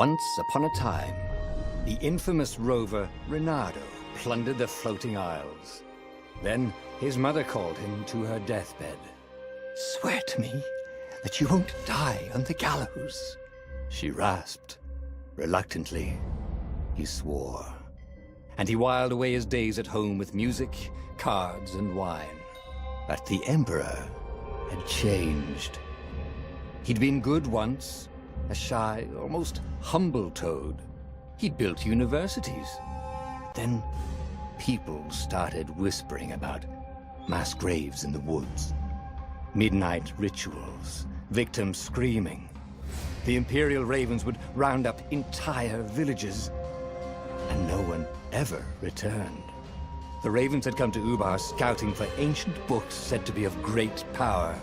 Once upon a time, the infamous rover Reynardo plundered the floating isles. Then his mother called him to her deathbed. "Swear to me that you won't die on the gallows," she rasped. Reluctantly, he swore. And he whiled away his days at home with music, cards, and wine. But the Emperor had changed. He'd been good once, a shy, almost humble toad. He'd built universities. Then people started whispering about mass graves in the woods, midnight rituals, victims screaming. The Imperial Ravens would round up entire villages, and no one ever returned. The Ravens had come to Ubar scouting for ancient books said to be of great power.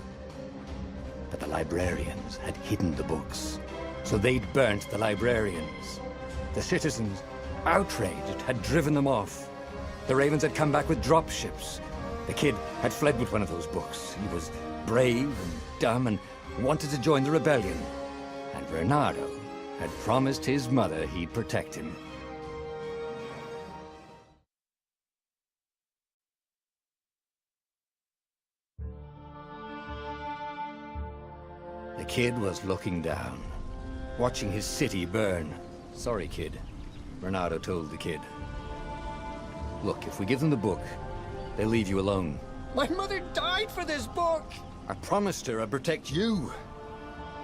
But the librarians had hidden the books, so they'd burnt the librarians. The citizens, outraged, had driven them off. The Ravens had come back with dropships. The kid had fled with one of those books. He was brave and dumb and wanted to join the rebellion. And Reynardo had promised his mother he'd protect him. The kid was looking down, watching his city burn. "Sorry, kid," Reynardo told the kid. "Look, if we give them the book, they'll leave you alone." My mother died for this book! "I promised her I'd protect you."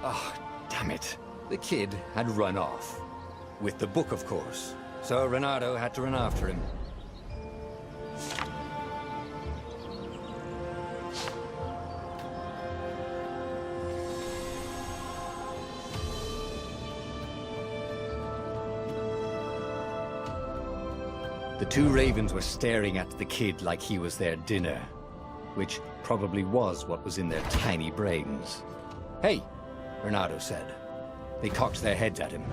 Oh, damn it. The kid had run off. With the book, of course. So Reynardo had to run after him. The two ravens were staring at the kid like he was their dinner, which probably was what was in their tiny brains. "Hey," Reynardo said. They cocked their heads at him.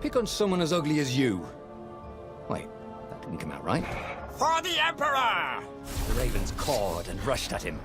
"Pick on someone as ugly as you." Wait, that didn't come out right. For the Emperor! The ravens cawed and rushed at him.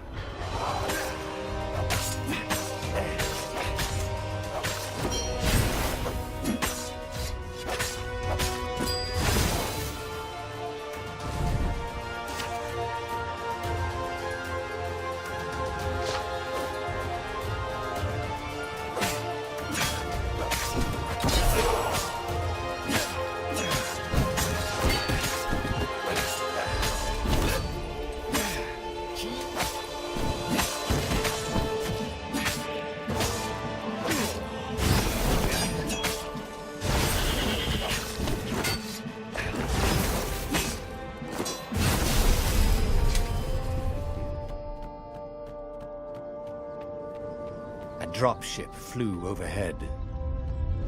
A dropship flew overhead.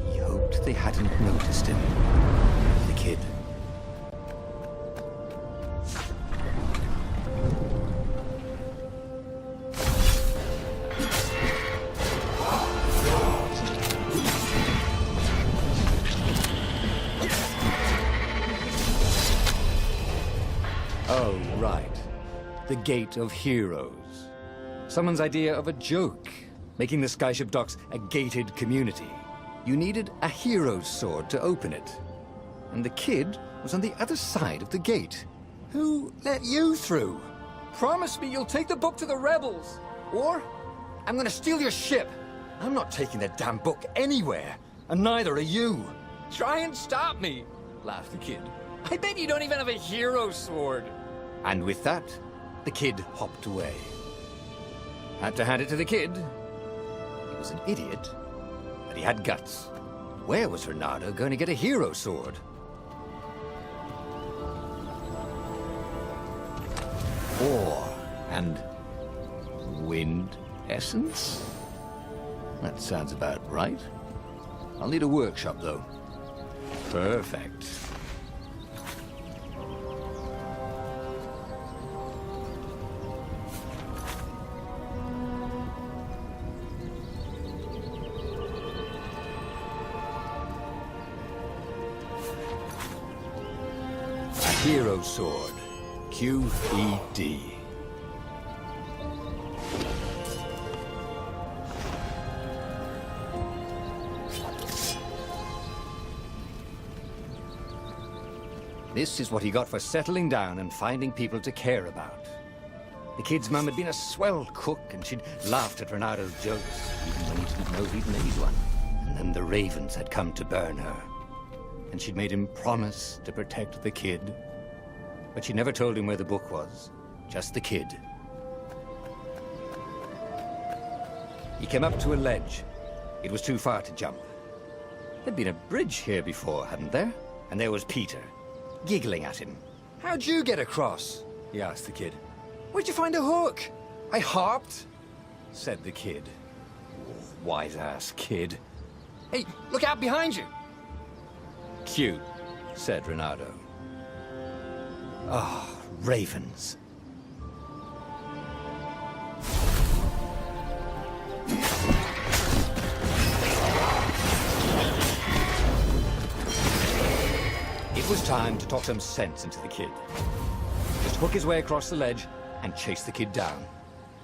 He hoped they hadn't noticed him. The kid. Oh, right. The Gate of Heroes. Someone's idea of a joke. Making the Skyship Docks a gated community. You needed a hero's sword to open it. And the kid was on the other side of the gate. Who let you through? Promise me you'll take the book to the rebels. Or, I'm gonna steal your ship. I'm not taking that damn book anywhere. And neither are you. Try and stop me, laughed the kid. I bet you don't even have a hero sword. And with that, the kid hopped away. Had to hand it to the kid. He was an idiot, but he had guts. Where was Reynardo going to get a hero sword? Ore and wind essence? That sounds about right. I'll need a workshop, though. Perfect. Hero Sword, QED. This is what he got for settling down and finding people to care about. The kid's mum had been a swell cook, and she'd laughed at Renado's jokes, even when he didn't know he'd made one. And then the ravens had come to burn her. And she'd made him promise to protect the kid. But she never told him where the book was, just the kid. He came up to a ledge. It was too far to jump. There'd been a bridge here before, hadn't there? And there was Peter, giggling at him. "How'd you get across?" he asked the kid. "Where'd you find a hook?" "I hopped," said the kid. Wise-ass kid. "Hey, look out behind you!" "Cute," said Renato. Ah, ravens. It was time to talk some sense into the kid. Just hook his way across the ledge and chase the kid down.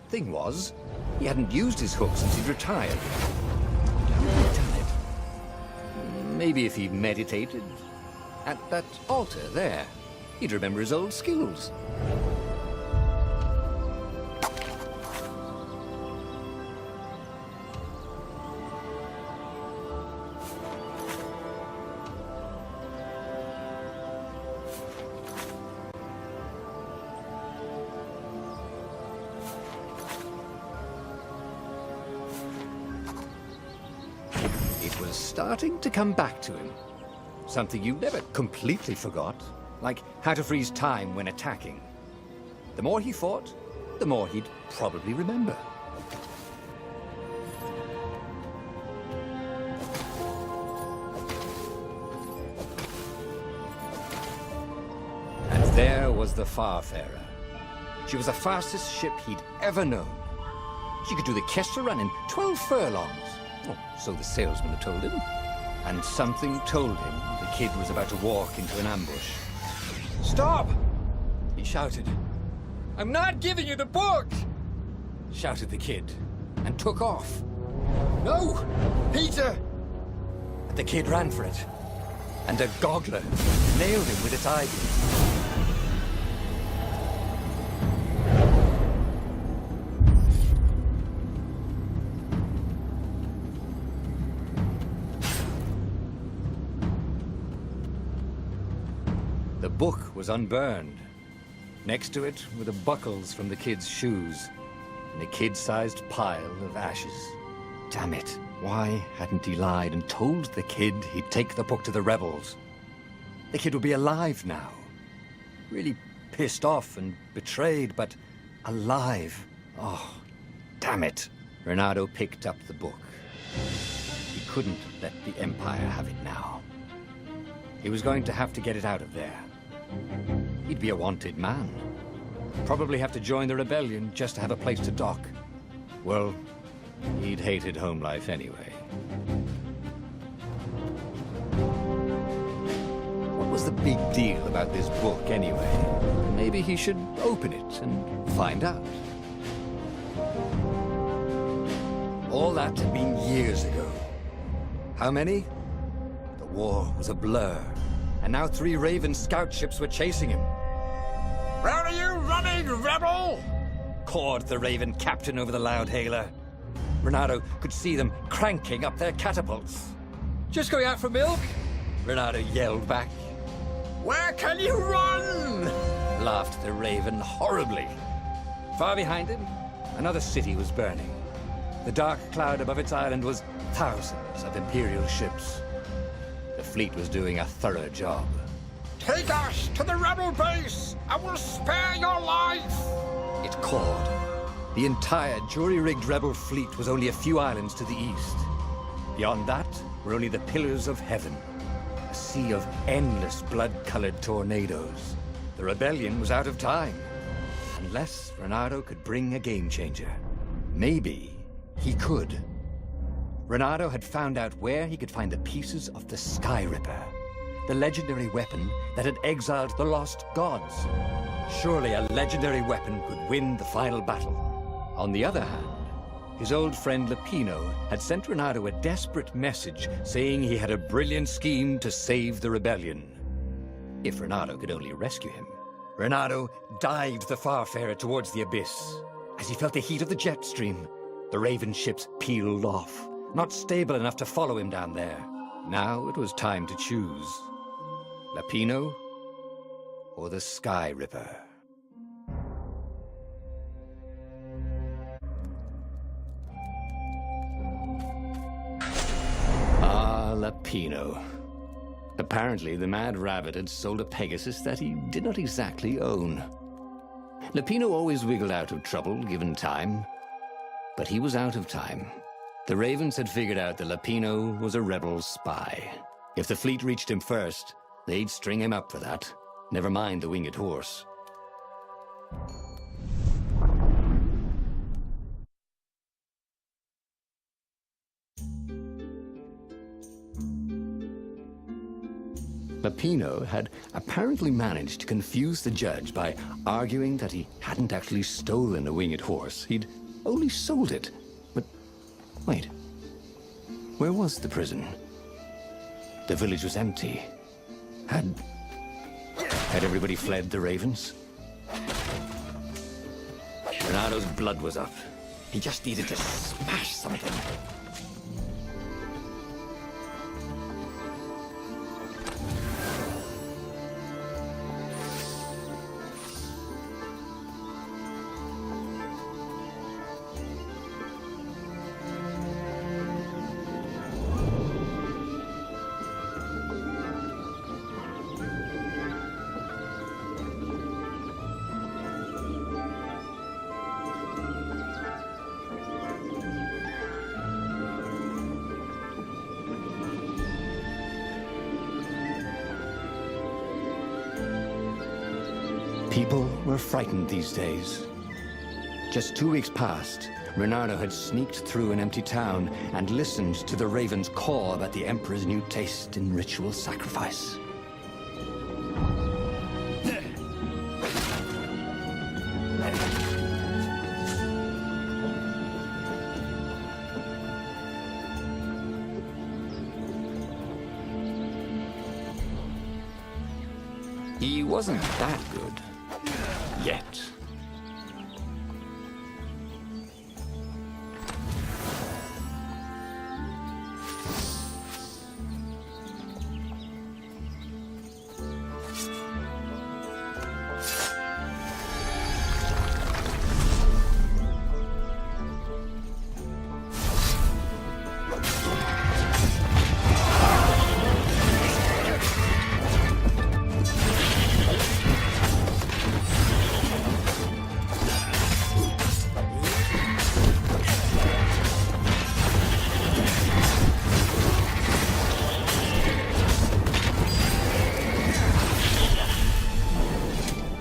Thing was, he hadn't used his hook since he'd retired. How had he done it? Maybe if he meditated at that altar there, he'd remember his old skills. It was starting to come back to him. Something you never completely forgot, like how to freeze time when attacking. The more he fought, the more he'd probably remember. And there was the Farfarer. She was the fastest ship he'd ever known. She could do the Kessel Run in 12 furlongs. Oh, so the salesman had told him. And something told him the kid was about to walk into an ambush. "Stop!" he shouted. "I'm not giving you the book!" shouted the kid, and took off. "No! Peter!" And the kid ran for it, and a goggler nailed him with its eyebeam. The book was unburned. Next to it were the buckles from the kid's shoes, and a kid-sized pile of ashes. Damn it, why hadn't he lied and told the kid he'd take the book to the rebels? The kid would be alive now. Really pissed off and betrayed, but alive. Oh, damn it. Renato picked up the book. He couldn't let the Empire have it now. He was going to have to get it out of there. He'd be a wanted man. Probably have to join the rebellion just to have a place to dock. Well, he'd hated home life anyway. What was the big deal about this book anyway? Maybe he should open it and find out. All that had been years ago. How many? The war was a blur. And now 3 Raven scout ships were chasing him. "Where are you running, rebel?" cawed the Raven captain over the loudhailer. Renato could see them cranking up their catapults. "Just going out for milk?" Renato yelled back. "Where can you run?" laughed the Raven horribly. Far behind him, another city was burning. The dark cloud above its island was thousands of Imperial ships. The fleet was doing a thorough job. "Take us to the rebel base! I will spare your life!" it called. The entire jury-rigged rebel fleet was only a few islands to the east. Beyond that were only the pillars of heaven, a sea of endless blood-colored tornadoes. The rebellion was out of time, unless Renato could bring a game-changer. Maybe he could. Renato had found out where he could find the pieces of the Sky Ripper, the legendary weapon that had exiled the lost gods. Surely a legendary weapon could win the final battle. On the other hand, his old friend Lupino had sent Renato a desperate message saying he had a brilliant scheme to save the rebellion. If Renato could only rescue him. Renato dived the Farfarer towards the abyss. As he felt the heat of the jet stream, the Raven ships peeled off, not stable enough to follow him down there. Now it was time to choose. Lapino or the Sky Ripper? Ah, Lapino. Apparently, the Mad Rabbit had sold a Pegasus that he did not exactly own. Lapino always wiggled out of trouble, given time. But he was out of time. The Ravens had figured out that Lapino was a rebel spy. If the fleet reached him first, they'd string him up for that. Never mind the winged horse. Lapino had apparently managed to confuse the judge by arguing that he hadn't actually stolen a winged horse. He'd only sold it. But wait, where was the prison? The village was empty. Had everybody fled the Ravens? Renato's blood was up. He just needed to smash something. People were frightened these days. Just 2 weeks past, Renato had sneaked through an empty town and listened to the Ravens call about the Emperor's new taste in ritual sacrifice. He wasn't that good. Yet.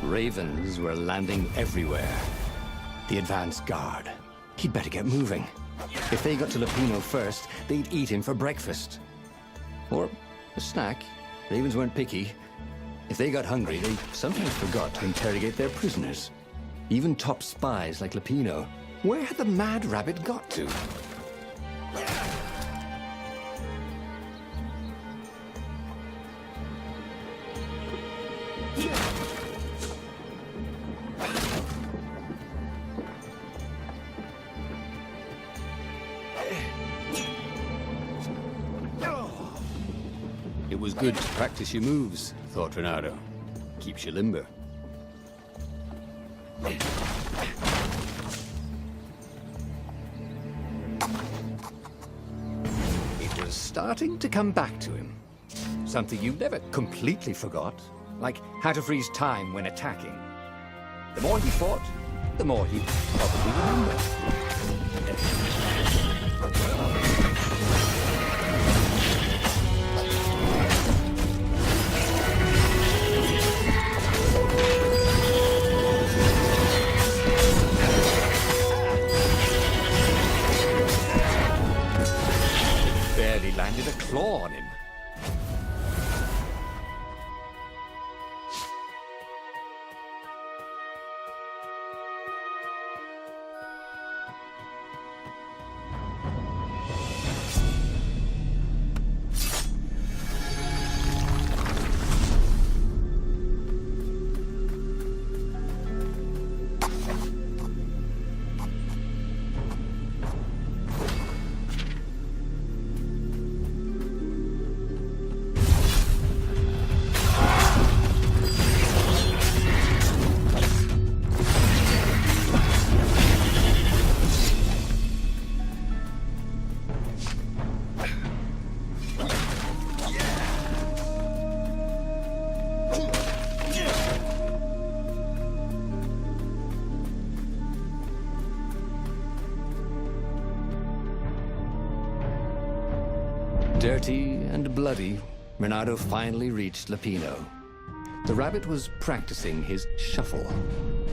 Ravens were landing everywhere. The advanced guard. He'd better get moving. If they got to Lapino first, they'd eat him for breakfast. Or a snack. Ravens weren't picky. If they got hungry, they sometimes forgot to interrogate their prisoners. Even top spies like Lapino. Where had the Mad Rabbit got to? It was good to practice your moves, thought Renato. Keeps you limber. It was starting to come back to him. Something you never completely forgot, like how to freeze time when attacking. The more he fought, the more he'd probably remember. Barely landed a claw on him. Sweaty and bloody, Renato finally reached Lapino. The rabbit was practicing his shuffle.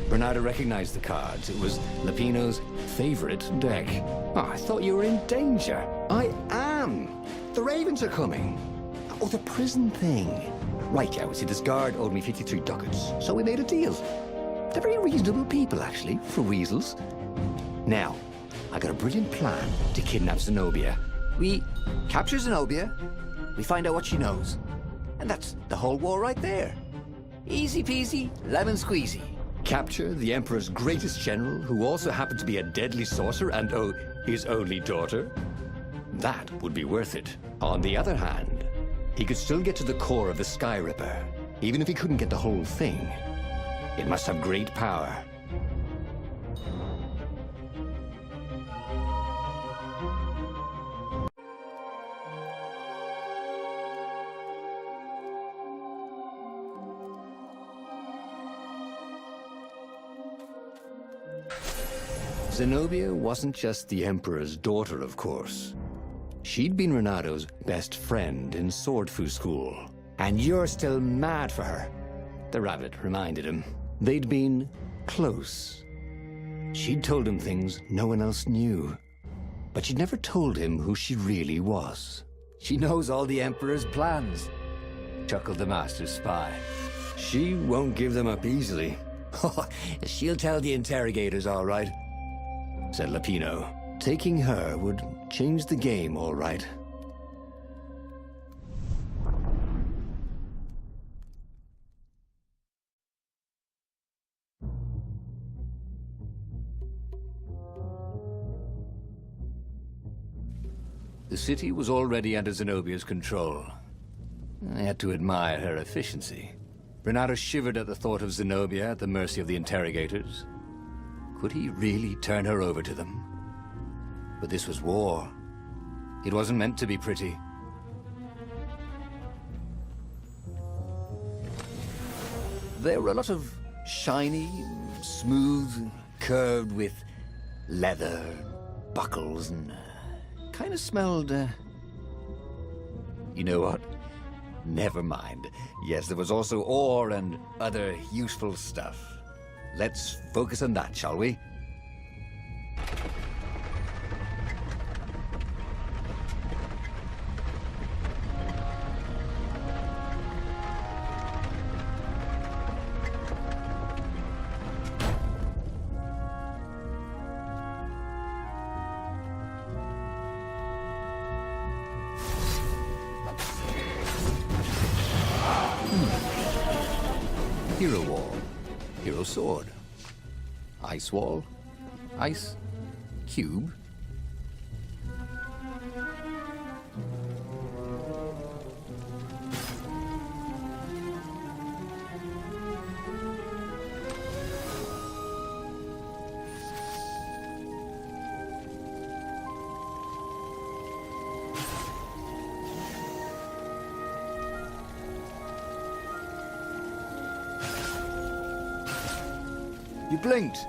Renato recognized the cards. It was Lapino's favorite deck. Oh, I thought you were in danger. I am. The ravens are coming. Oh, the prison thing. Right, yeah, see, this guard owed me 53 ducats, so we made a deal. They're very reasonable people, actually, for weasels. Now, I got a brilliant plan to kidnap Zenobia. We capture Zenobia, we find out what she knows, and that's the whole war right there. Easy peasy, lemon squeezy. Capture the Emperor's greatest general, who also happened to be a deadly sorcerer and, oh, his only daughter? That would be worth it. On the other hand, he could still get to the core of the Sky Ripper, even if he couldn't get the whole thing. It must have great power. Zenobia wasn't just the Emperor's daughter, of course. She'd been Renato's best friend in Sword Fu school. And you're still mad for her, the rabbit reminded him. They'd been close. She'd told him things no one else knew. But she'd never told him who she really was. She knows all the Emperor's plans, chuckled the master spy. She won't give them up easily. She'll tell the interrogators, all right, said Lapino. Taking her would change the game, all right. The city was already under Zenobia's control. I had to admire her efficiency. Renato shivered at the thought of Zenobia at the mercy of the interrogators. Could he really turn her over to them? But this was war. It wasn't meant to be pretty. There were a lot of shiny, smooth, curved with leather, buckles, and kind of smelled, You know what? Never mind. Yes, there was also ore and other useful stuff. Let's focus on that, shall we? Hero Wall, Hero Sword, Ice Wall, Ice Cube. You blinked.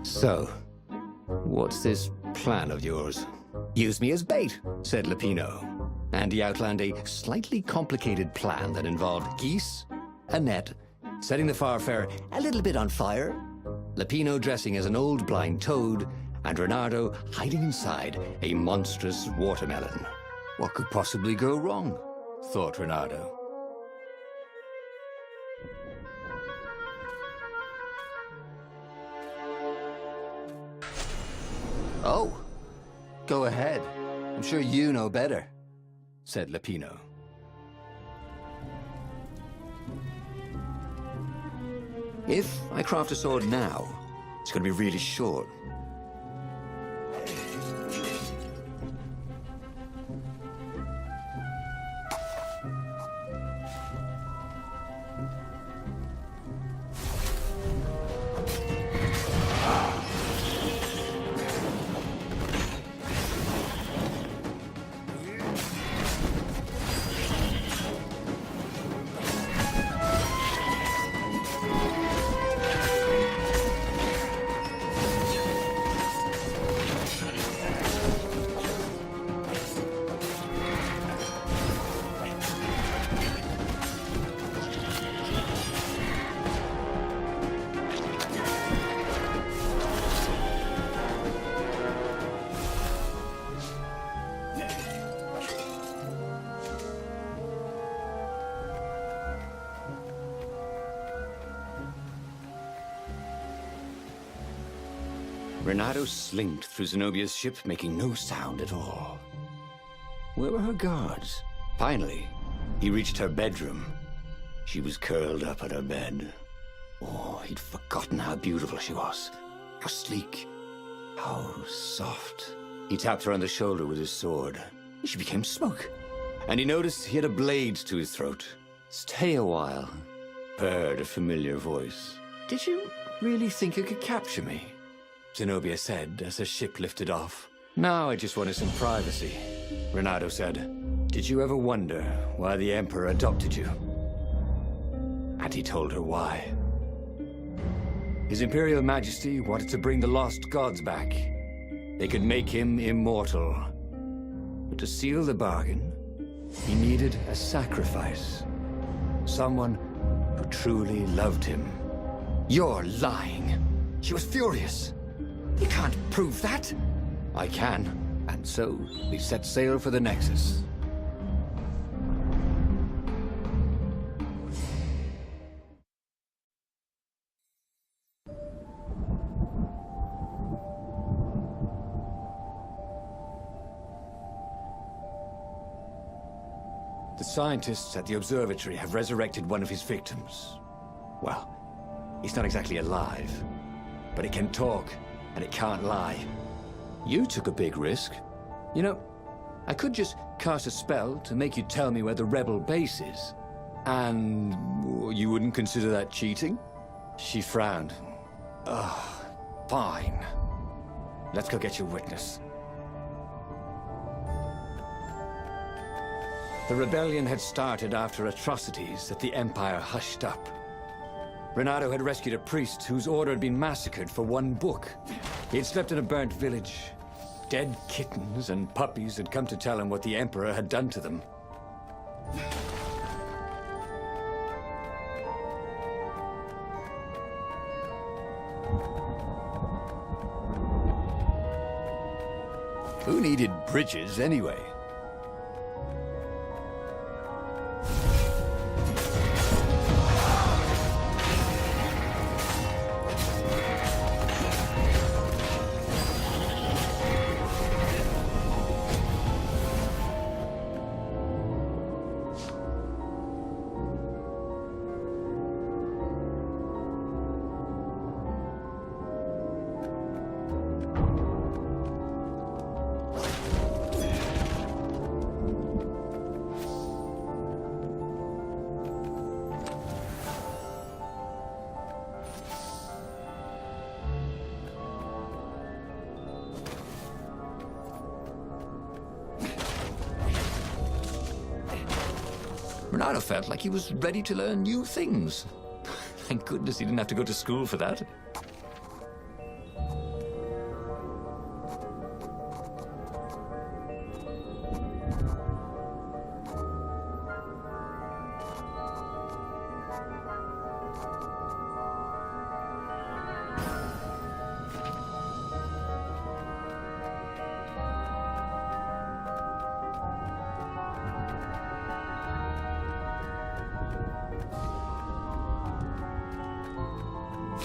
So, what's this plan of yours? Use me as bait, said Lapino. And he outlined a slightly complicated plan that involved geese, a net, setting the Farfarer a little bit on fire, Lapino dressing as an old blind toad, and Renato hiding inside a monstrous watermelon. What could possibly go wrong? Thought Renato. Oh, go ahead. I'm sure you know better, said Lapino. If I craft a sword now, it's going to be really short. Renato slinked through Zenobia's ship, making no sound at all. Where were her guards? Finally, he reached her bedroom. She was curled up on her bed. Oh, he'd forgotten how beautiful she was. How sleek. How soft. He tapped her on the shoulder with his sword. She became smoke. And he noticed he had a blade to his throat. Stay a while. Heard a familiar voice. Did you really think you could capture me? Zenobia said as her ship lifted off. Now I just wanted some privacy. Renato said, did you ever wonder why the Emperor adopted you? And he told her why. His Imperial Majesty wanted to bring the lost gods back. They could make him immortal. But to seal the bargain, he needed a sacrifice. Someone who truly loved him. You're lying. She was furious. You can't prove that. I can. And so, they set sail for the Nexus. The scientists at the observatory have resurrected one of his victims. Well, he's not exactly alive, but it can talk, and it can't lie. You took a big risk. You know, I could just cast a spell to make you tell me where the rebel base is. And you wouldn't consider that cheating? She frowned. Ugh, fine. Let's go get your witness. The rebellion had started after atrocities that the Empire hushed up. Renato had rescued a priest whose order had been massacred for one book. He had slept in a burnt village. Dead kittens and puppies had come to tell him what the Emperor had done to them. Who needed bridges anyway? Renato felt like he was ready to learn new things. Thank goodness he didn't have to go to school for that.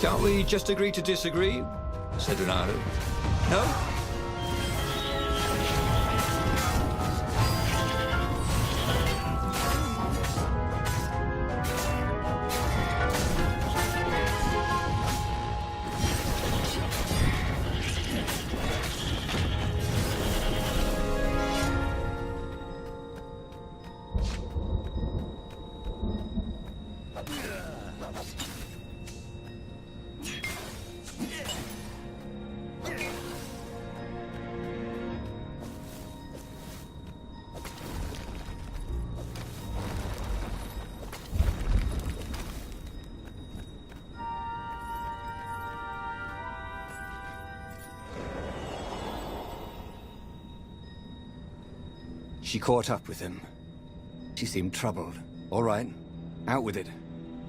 Can't we just agree to disagree? Said Renato. No? She caught up with him. She seemed troubled. All right, out with it,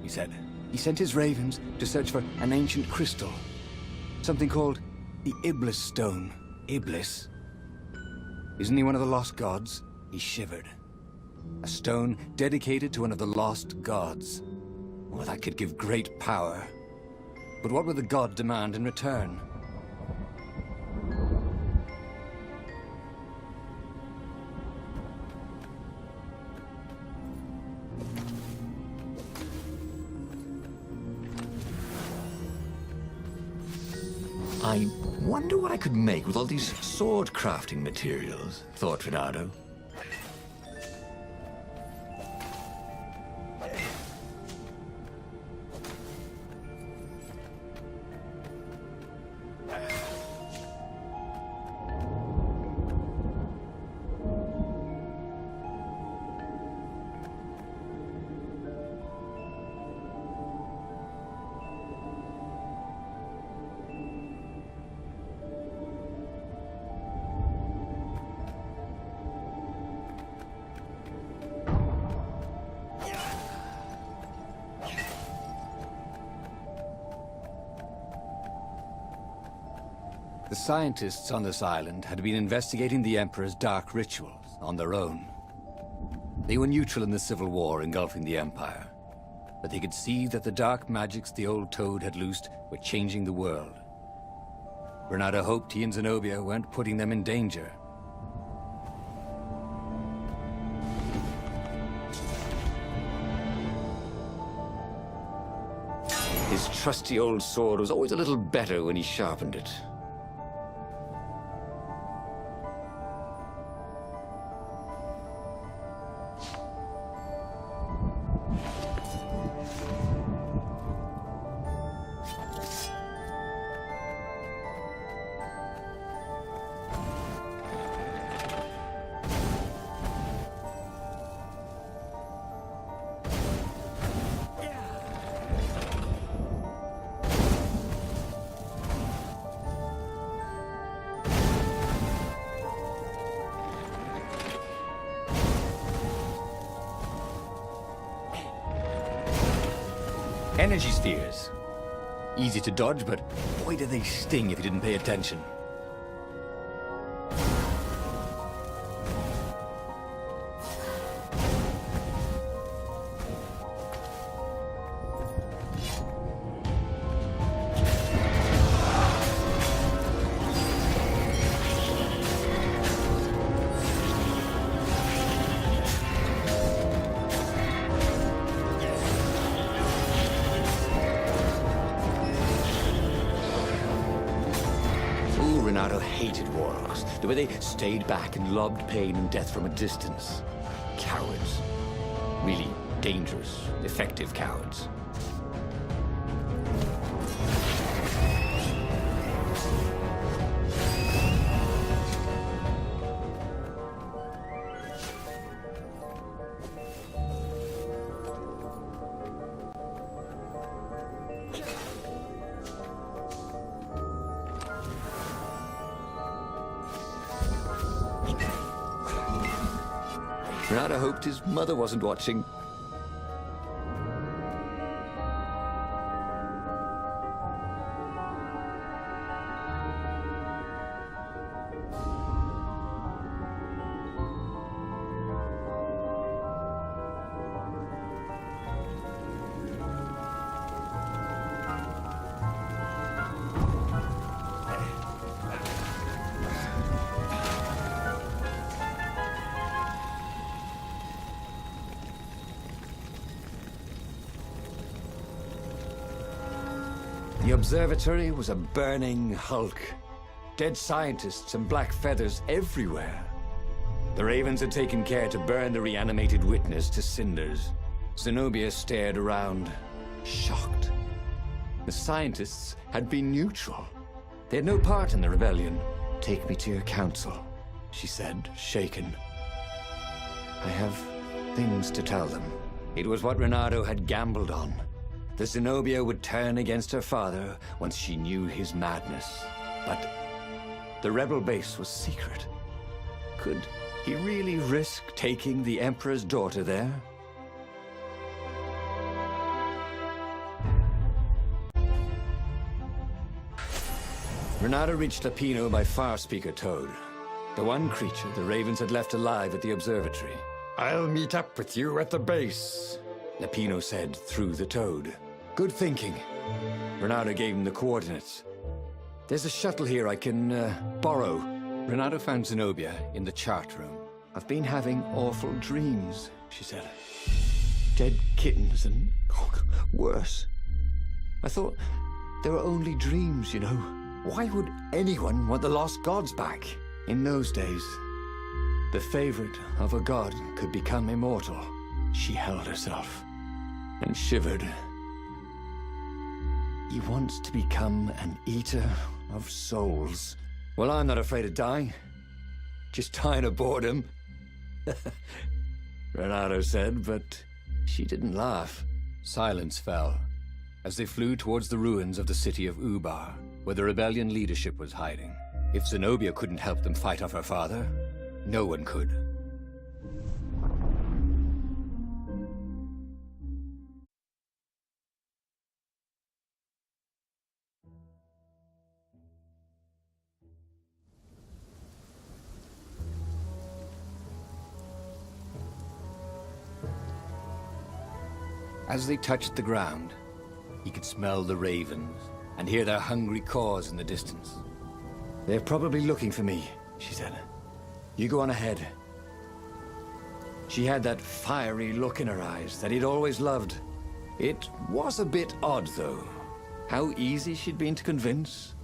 he said. He sent his ravens to search for an ancient crystal. Something called the Iblis Stone. Iblis? Isn't he one of the lost gods? He shivered. A stone dedicated to one of the lost gods. Well, that could give great power. But what would the god demand in return? I wonder what I could make with all these sword crafting materials, thought Renato. The scientists on this island had been investigating the Emperor's dark rituals on their own. They were neutral in the civil war engulfing the Empire, but they could see that the dark magics the old Toad had loosed were changing the world. Renato hoped he and Zenobia weren't putting them in danger. His trusty old sword was always a little better when he sharpened it. Energy spheres. Easy to dodge, but boy do they sting if you didn't pay attention. Renato hated warlocks, the way they stayed back and lobbed pain and death from a distance. Cowards. Really dangerous, effective cowards. Renato hoped his mother wasn't watching. The observatory was a burning hulk. Dead scientists and black feathers everywhere. The Ravens had taken care to burn the reanimated witness to cinders. Zenobia stared around, shocked. The scientists had been neutral. They had no part in the rebellion. "Take me to your council," she said, shaken. "I have things to tell them." It was what Renato had gambled on. The Zenobia would turn against her father once she knew his madness. But the rebel base was secret. Could he really risk taking the Emperor's daughter there? Renato reached Lapino by Farspeaker Toad, the one creature the Ravens had left alive at the observatory. "I'll meet up with you at the base," Lapino said through the Toad. "Good thinking." Renato gave him the coordinates. "There's a shuttle here I can, borrow." Renato found Zenobia in the chart room. "I've been having awful dreams," she said. "Dead kittens and worse. I thought they were only dreams, you know. Why would anyone want the lost gods back? In those days, the favorite of a god could become immortal. She held herself and shivered. He wants to become an eater of souls. Well, I'm not afraid of dying. Just dying of boredom. Renato said, but she didn't laugh. Silence fell as they flew towards the ruins of the city of Ubar, where the rebellion leadership was hiding. If Zenobia couldn't help them fight off her father, no one could. As they touched the ground, he could smell the ravens and hear their hungry caws in the distance. They're probably looking for me, she said. You go on ahead. She had that fiery look in her eyes that he'd always loved. It was a bit odd, though. How easy she'd been to convince.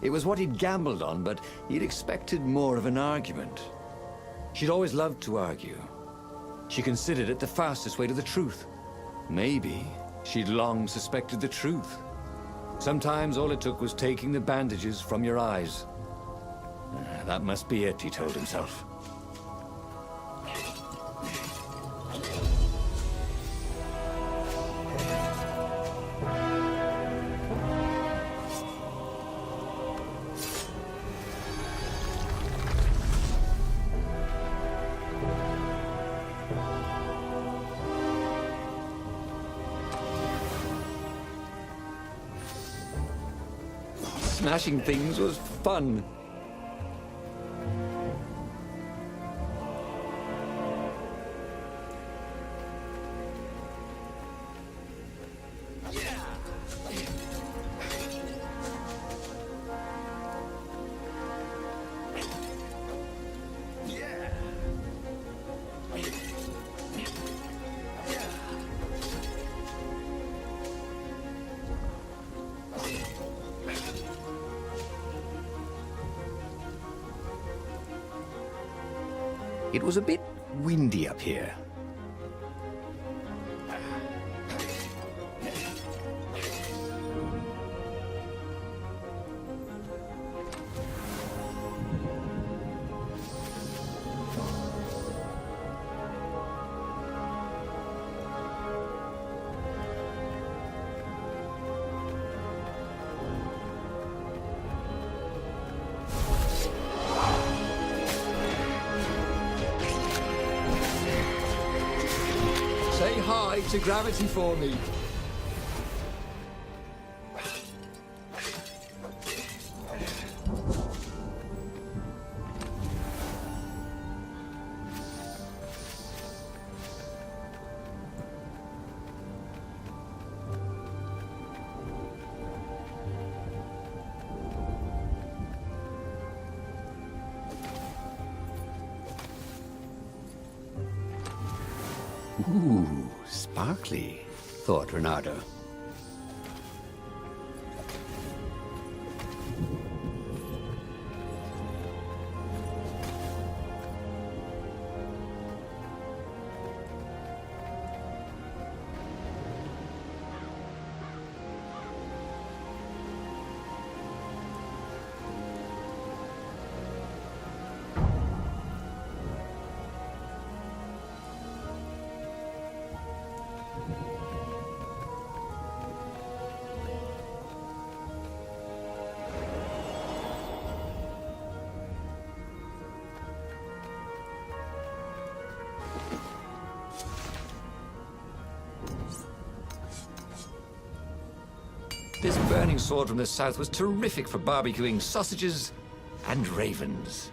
It was what he'd gambled on, but he'd expected more of an argument. She'd always loved to argue. She considered it the fastest way to the truth. Maybe she'd long suspected the truth. Sometimes all it took was taking the bandages from your eyes. That must be it, he told himself. Smashing things was fun. It was a bit windy up here. Say hi to gravity for me. Ooh, sparkly, thought Renato. This burning sword from the south was terrific for barbecuing sausages and ravens.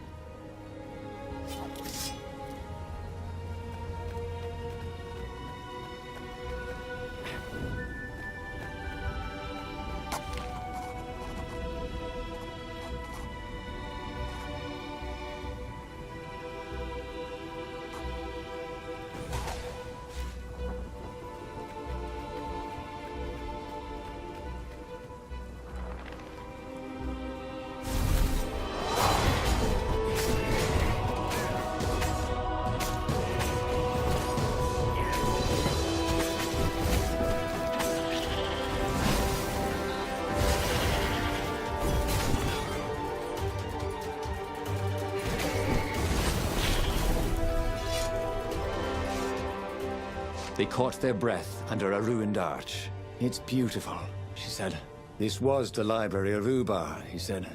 They caught their breath under a ruined arch. "It's beautiful," she said. "This was the library of Ubar," he said.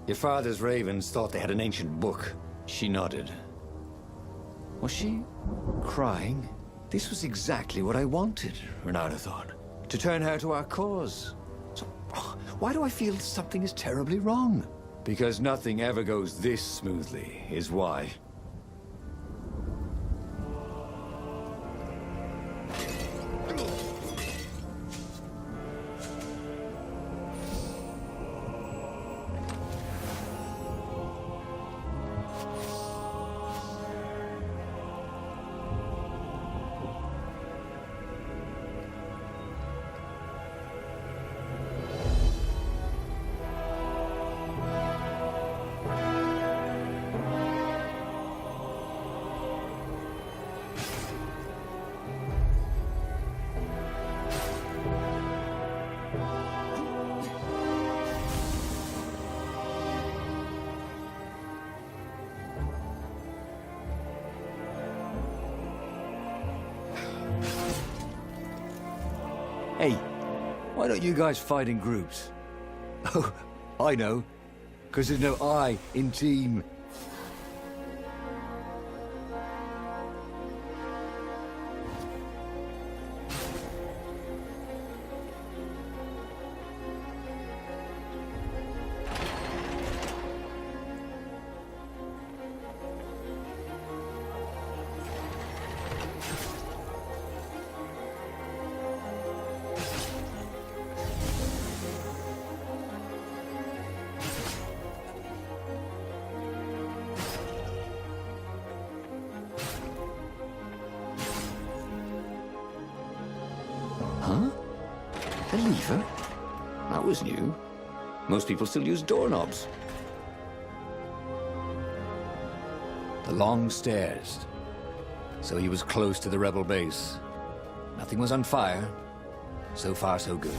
"Your father's ravens thought they had an ancient book." She nodded. Was she crying? This was exactly what I wanted, Renata thought. To turn her to our cause. So, why do I feel something is terribly wrong? Because nothing ever goes this smoothly, is why. Hey, why don't you guys fight in groups? Oh, I know. Because there's no I in team. Huh? A lever? That was new. Most people still use doorknobs. The long stairs. So he was close to the rebel base. Nothing was on fire. So far, so good.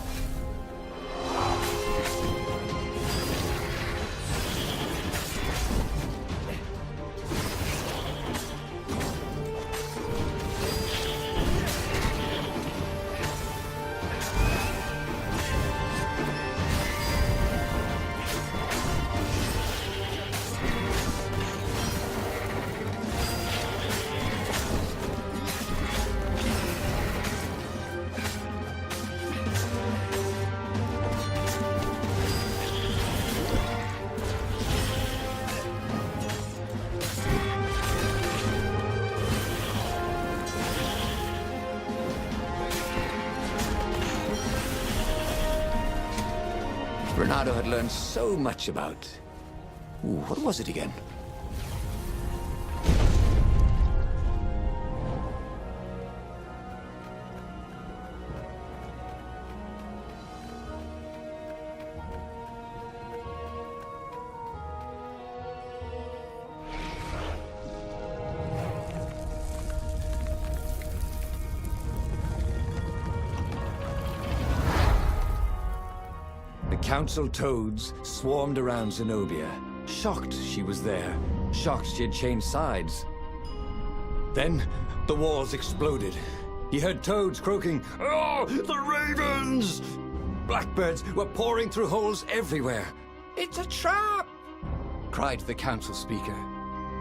Renato had learned so much about... Ooh, what was it again? The council toads swarmed around Zenobia, shocked she was there, shocked she had changed sides. Then, the walls exploded. He heard toads croaking, "Oh, the ravens!" Blackbirds were pouring through holes everywhere. "It's a trap!" cried the council speaker.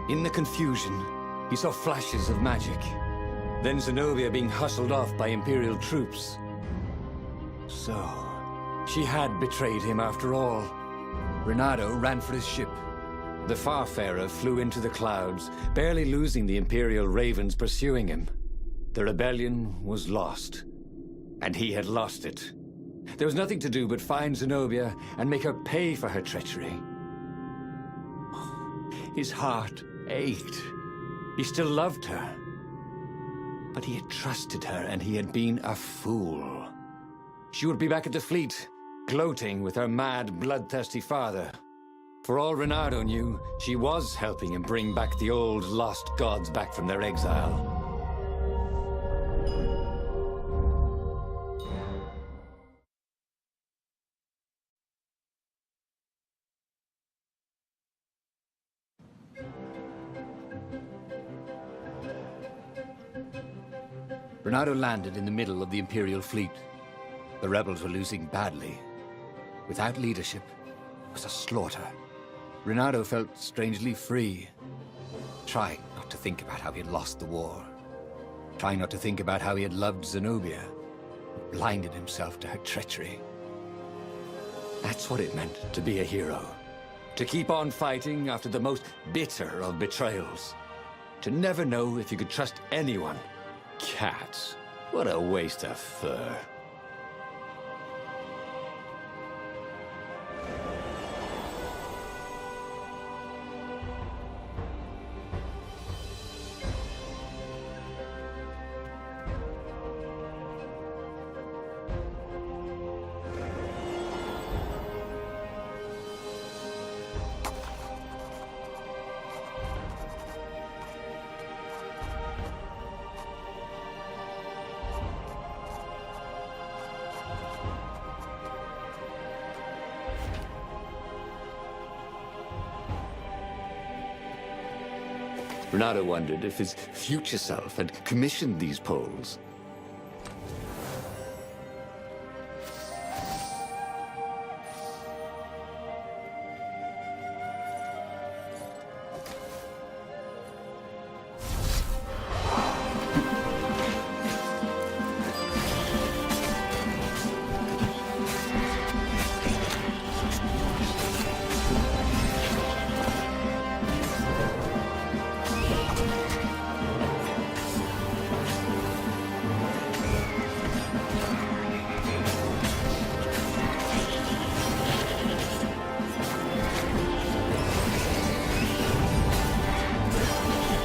In the confusion, he saw flashes of magic. Then Zenobia being hustled off by Imperial troops. So... she had betrayed him after all. Renato ran for his ship. The Farfarer flew into the clouds, barely losing the Imperial ravens pursuing him. The rebellion was lost, and he had lost it. There was nothing to do but find Zenobia and make her pay for her treachery. His heart ached. He still loved her. But he had trusted her, and he had been a fool. She would be back at the fleet, gloating with her mad, bloodthirsty father. For all Renato knew, she was helping him bring back the old, lost gods back from their exile. Renato landed in the middle of the Imperial fleet. The rebels were losing badly. Without leadership, it was a slaughter. Renato felt strangely free, trying not to think about how he had lost the war, trying not to think about how he had loved Zenobia, blinded himself to her treachery. That's what it meant to be a hero. To keep on fighting after the most bitter of betrayals. To never know if you could trust anyone. Cats. What a waste of fur. Renato wondered if his future self had commissioned these poles.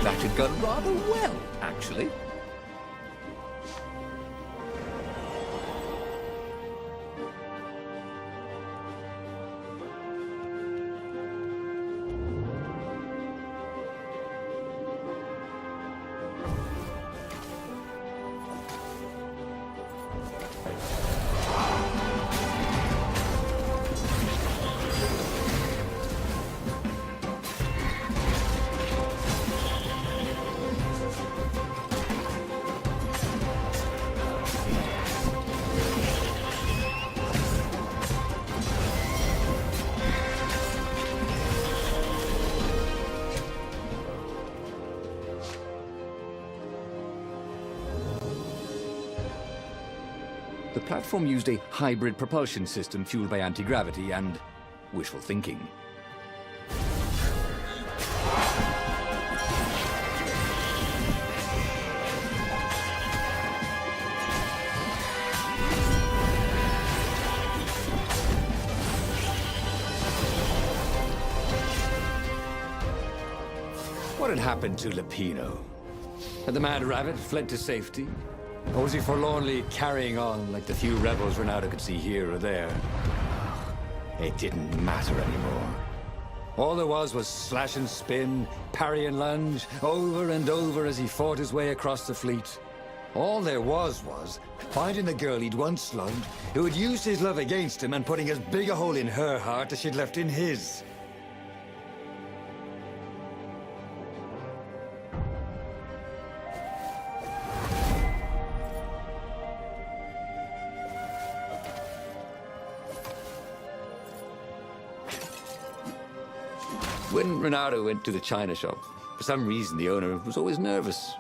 That had gone rather well, actually. The platform used a hybrid propulsion system fueled by anti-gravity and wishful thinking. What had happened to Lupino? Had the Mad Rabbit fled to safety? Or was he forlornly carrying on like the few rebels Renato could see here or there? It didn't matter anymore. All there was slash and spin, parry and lunge, over and over as he fought his way across the fleet. All there was finding the girl he'd once loved, who had used his love against him and putting as big a hole in her heart as she'd left in his. When Renato went to the china shop, for some reason the owner was always nervous.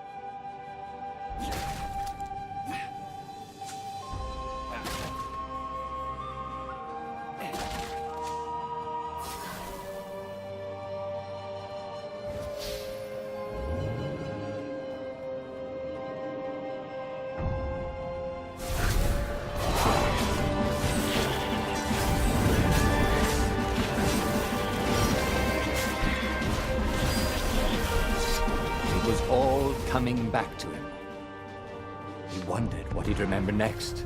It was all coming back to him. He wondered what he'd remember next.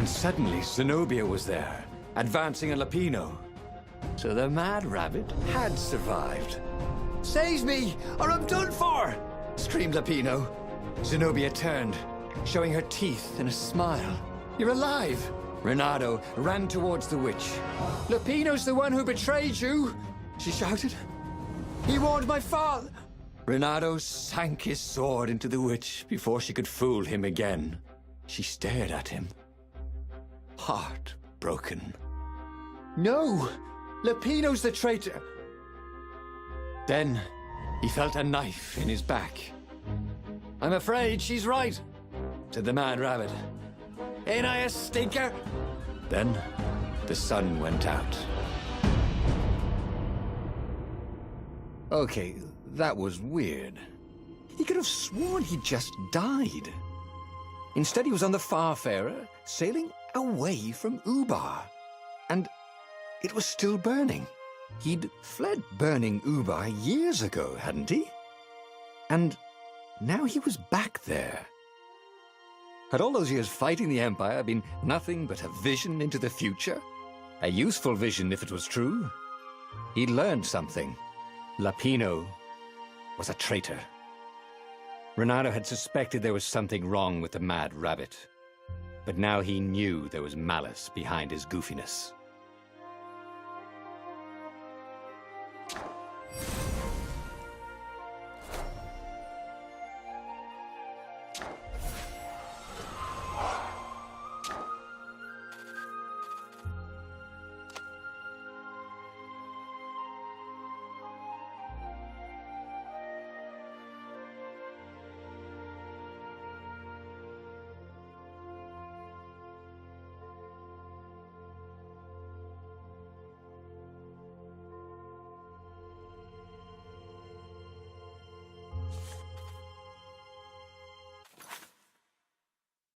And suddenly, Zenobia was there, advancing a Lapino. So the Mad Rabbit had survived. "Save me, or I'm done for!" screamed Lapino. Zenobia turned, showing her teeth in a smile. "You're alive!" Renato ran towards the witch. "Lapino's the one who betrayed you!" she shouted. "He warned my father!" Renato sank his sword into the witch before she could fool him again. She stared at him, heartbroken. "No! Lapino's the traitor!" Then he felt a knife in his back. "I'm afraid she's right," said the Mad Rabbit. "Ain't I a stinker?" Then the sun went out. Okay, that was weird. He could have sworn he just died. Instead, he was on the Farfarer, sailing away from Ubar. And it was still burning. He'd fled burning Ubar years ago, hadn't he? And now he was back there. Had all those years fighting the Empire been nothing but a vision into the future? A useful vision if it was true. He'd learned something. Lapino was a traitor. Renato had suspected there was something wrong with the Mad Rabbit. But now he knew there was malice behind his goofiness.